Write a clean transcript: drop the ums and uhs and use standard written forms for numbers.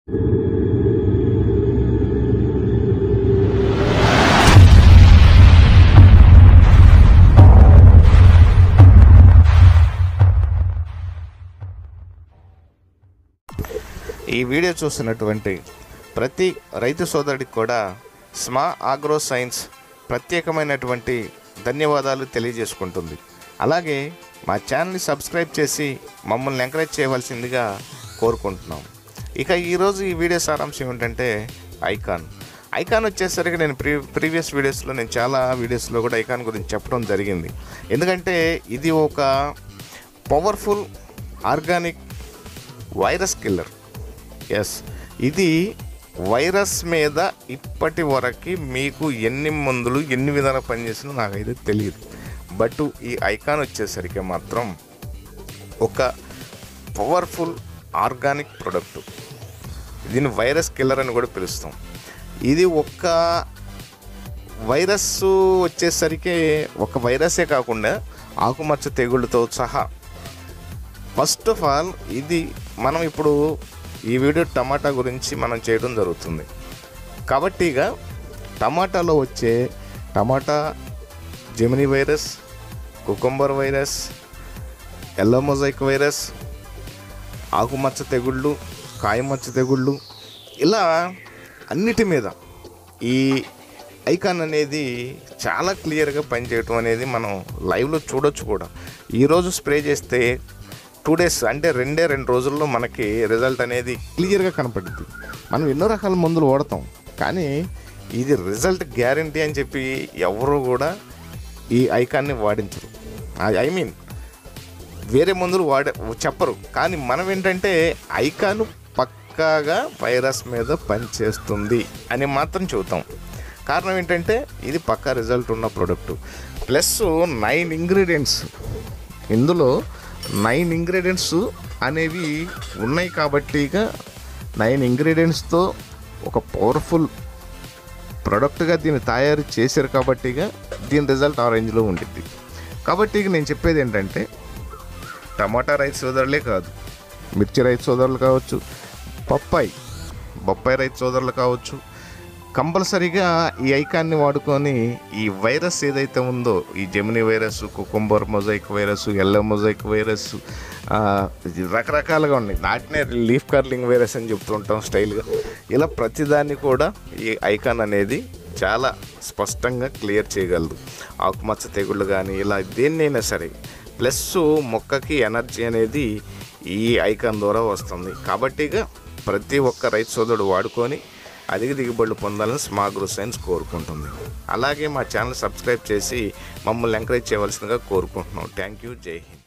ఈ వీడియో చూస్తున్నటువంటి ప్రతి రైతు సోదరుడికి కూడా స్మా ఆగ్రో సైన్స్ ప్రత్యేకమైనటువంటి ధన్యవాదాలు తెలియజేసుకుంటుంది. అలాగే మా ఛానల్ని సబ్స్క్రైబ్ చేసి మమ్మల్ని ఎంకరేజ్ చేయవలసిందిగా కోరుకుంటున్నాం. ఇక ఈరోజు ఈ వీడియో సారాంశం ఏంటంటే ఐకాన్ వచ్చేసరికి నేను ప్రీవియస్ వీడియోస్లో నేను చాలా వీడియోస్లో కూడా ఐకాన్ గురించి చెప్పడం జరిగింది. ఎందుకంటే ఇది ఒక పవర్ఫుల్ ఆర్గానిక్ వైరస్ కిల్లర్. ఇది వైరస్ మీద ఇప్పటి వరకు మీకు ఎన్ని మందులు ఎన్ని విధాలు పనిచేసినా నాకైతే తెలియదు. బట్ ఈ ఐకాన్ వచ్చేసరికి మాత్రం ఒక పవర్ఫుల్ ఆర్గానిక్ ప్రోడక్ట్. దీన్ని వైరస్ కిల్లర్ అని కూడా పిలుస్తాం. ఇది ఒక వైరస్ వచ్చేసరికి ఒక వైరసే కాకుండా ఆకుమచ్చ తెగుళ్ళతో సహా. ఫస్ట్ ఆఫ్ ఆల్ ఇది మనం ఇప్పుడు ఈ వీడియో టమాటా గురించి మనం చేయడం జరుగుతుంది. కాబట్టి ఇక టమాటాలో వచ్చే tomato gemini virus, cucumber virus, yellow mosaic virus, ఆకుమచ్చ తెగుళ్ళు, కాయమచ్చ తెగుళ్ళు, ఇలా అన్నిటి మీద ఈ ఐకాన్ అనేది చాలా క్లియర్గా పనిచేయటం అనేది మనం లైవ్లో చూడొచ్చు కూడా. ఈరోజు స్ప్రే చేస్తే 2 days అంటే 2 రోజుల్లో మనకి రిజల్ట్ అనేది క్లియర్గా కనపడుద్ది. మనం ఎన్నో రకాల మందులు వాడతాం, కానీ ఇది రిజల్ట్ గ్యారంటీ అని చెప్పి ఎవరు కూడా ఈ ఐకాన్ని వాడించరు. ఐ మీన్ వేరే మందులు చెప్పరు. కానీ మనం ఏంటంటే ఐకాన్ పక్కాగా వైరస్ మీద పనిచేస్తుంది అని మాత్రం చెబుతాం. కారణం ఏంటంటే ఇది పక్కా రిజల్ట్ ఉన్న ప్రోడక్ట్. ప్లస్ 9 ఇంగ్రీడియంట్స్, ఇందులో 9 ఇంగ్రీడియంట్స్ అనేవి ఉన్నాయి. కాబట్టి ఇక 9 ఇంగ్రీడియంట్స్తో ఒక పవర్ఫుల్ ప్రోడక్ట్గా దీన్ని తయారు చేశారు. కాబట్టి ఇక దీని రిజల్ట్ ఆ రేంజ్లో ఉండిద్ది. కాబట్టి ఇక నేను చెప్పేది ఏంటంటే టమాటా రైతు సోదరులే కాదు, మిర్చి రైతు సోదరులు కావచ్చు, బొప్పాయి రైతు సోదరులు కావచ్చు, కంపల్సరీగా ఈ ఐకాన్ని వాడుకొని ఈ వైరస్ ఏదైతే ఉందో, ఈ Gemini virus, cucumber mosaic virus, yellow mosaic virus, రకరకాలుగా ఉన్నాయి. నాటినే లీఫ్ కర్లింగ్ వైరస్ అని చెప్తుంటాం స్టైల్గా. ఇలా ప్రతిదాన్ని కూడా ఈ ఐకాన్ అనేది చాలా స్పష్టంగా క్లియర్ చేయగలదు. ఆకుమచ్చ తెగుళ్ళు కానీ ఇలా దేన్నైనా సరే. ప్లస్ మొక్కకి ఎనర్జీ అనేది ఈ ఐకాన్ ద్వారా వస్తుంది. కాబట్టి ప్రతి ఒక్క రైతు సోదరుడు వాడుకొని అధిక దిగుబడులు పొందాలని స్మా ఆగ్రో సైన్స్ కోరుకుంటుంది. అలాగే మా ఛానల్ సబ్స్క్రైబ్ చేసి మమ్మల్ని ఎంకరేజ్ చేయవలసిందిగా కోరుకుంటున్నాం. Thank you. జై హింద్.